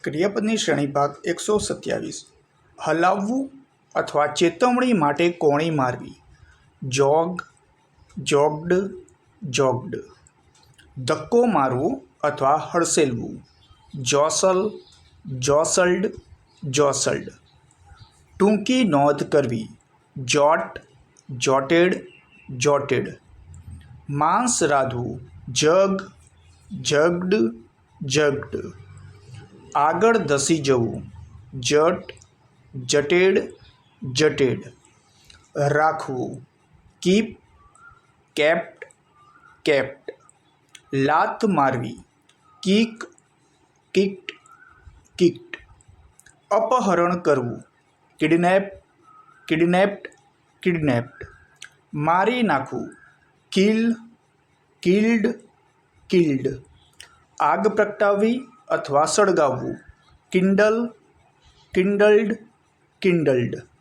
ક્રિયાપદની શ્રેણી ભાગ 127 હલાવવું અથવા ચેતવણી માટે કોણી મારવી. જોગ, જોગ્ડ, જોગ્ડ. ધક્કો મારવો અથવા હડસેલવું. જોસલ, જોસલ્ડ, જોસલ્ડ. ટૂંકી નોંધ કરવી. જોટ, જોટેડ, જોટેડ. માંસ રાંધવું. જગ, જગ્ડ, જગ્ડ. આગળ ધસી જવું. જટ, જટેડ, જટેડ. રાખવું. Keep, kept, kept. લાત મારવી. કિક, કિક્ડ, કિક્ડ. અપહરણ કરવું. કિડનેપ, કિડનેપ્ડ, કિડનેપ્ડ. મારી નાખવું. Kill, killed, killed. આગ પ્રગટાવવી અથવા સળગાવવું. કિન્ડલ, કિન્ડલ્ડ, કિન્ડલ્ડ.